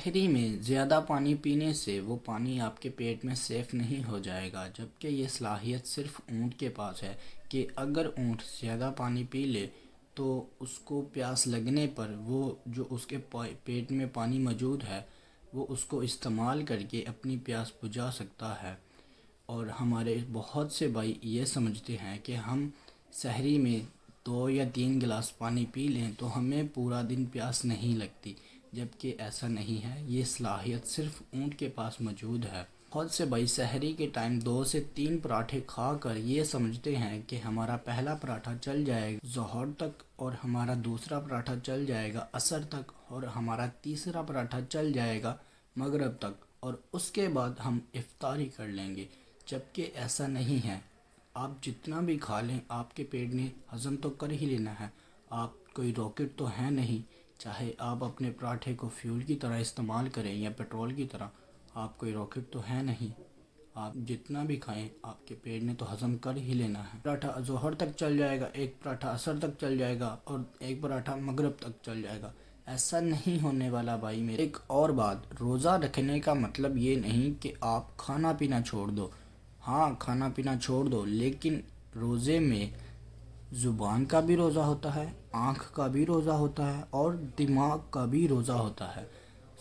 سحری میں زیادہ پانی پینے سے وہ پانی آپ کے پیٹ میں سیف نہیں ہو جائے گا، جبکہ یہ صلاحیت صرف اونٹ کے پاس ہے کہ اگر اونٹ زیادہ پانی پی لے تو اس کو پیاس لگنے پر وہ جو اس کے پیٹ میں پانی موجود ہے وہ اس کو استعمال کر کے اپنی پیاس بجھا سکتا ہے۔ اور ہمارے بہت سے بھائی یہ سمجھتے ہیں کہ ہم سحری میں 2 یا 3 گلاس پانی پی لیں تو ہمیں پورا دن پیاس نہیں لگتی، جبکہ ایسا نہیں ہے، یہ صلاحیت صرف اونٹ کے پاس موجود ہے۔ بہت سے بھائی سحری کے ٹائم 2 سے 3 پراٹھے کھا کر یہ سمجھتے ہیں کہ ہمارا پہلا پراٹھا چل جائے گا ظہر تک، اور ہمارا دوسرا پراٹھا چل جائے گا عصر تک، اور ہمارا تیسرا پراٹھا چل جائے گا مغرب تک، اور اس کے بعد ہم افطاری کر لیں گے، جبکہ ایسا نہیں ہے۔ آپ جتنا بھی کھا لیں آپ کے پیٹ نے ہضم تو کر ہی لینا ہے، آپ کوئی راکٹ تو ہے نہیں، چاہے آپ اپنے پراٹھے کو فیول کی طرح استعمال کریں یا پیٹرول کی طرح، آپ کوئی راکٹ تو ہے نہیں۔ آپ جتنا بھی کھائیں آپ کے پیٹ نے تو ہضم کر ہی لینا ہے۔ پراٹھا ظہر تک چل جائے گا، ایک پراٹھا عصر تک چل جائے گا، اور ایک پراٹھا مغرب تک چل جائے گا، ایسا نہیں ہونے والا بھائی میرے۔ ایک اور بات، روزہ رکھنے کا مطلب یہ نہیں کہ آپ کھانا پینا چھوڑ دو۔ ہاں کھانا پینا چھوڑ دو، لیکن روزے میں زبان کا بھی روزہ ہوتا ہے، آنکھ کا بھی روزہ ہوتا ہے، اور دماغ کا بھی روزہ ہوتا ہے۔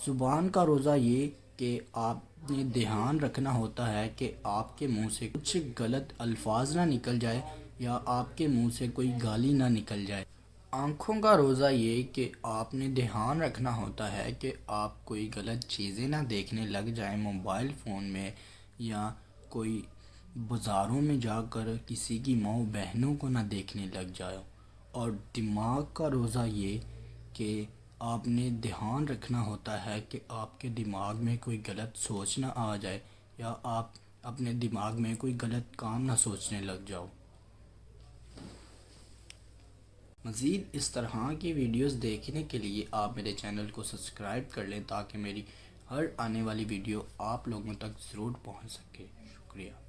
زبان کا روزہ یہ کہ آپ نے دھیان رکھنا ہوتا ہے کہ آپ کے منہ سے کچھ غلط الفاظ نہ نکل جائے یا آپ کے منہ سے کوئی گالی نہ نکل جائے۔ آنکھوں کا روزہ یہ کہ آپ نے دھیان رکھنا ہوتا ہے کہ آپ کوئی غلط چیزیں نہ دیکھنے لگ جائیں موبائل فون میں، یا کوئی بازاروں میں جا کر کسی کی ماؤں بہنوں کو نہ دیکھنے لگ جائے۔ اور دماغ کا روزہ یہ کہ آپ نے دھیان رکھنا ہوتا ہے کہ آپ کے دماغ میں کوئی غلط سوچ نہ آ جائے، یا آپ اپنے دماغ میں کوئی غلط کام نہ سوچنے لگ جاؤ۔ مزید اس طرح کی ویڈیوز دیکھنے کے لیے آپ میرے چینل کو سبسکرائب کر لیں تاکہ میری ہر آنے والی ویڈیو آپ لوگوں تک ضرور پہنچ سکے۔ شکریہ۔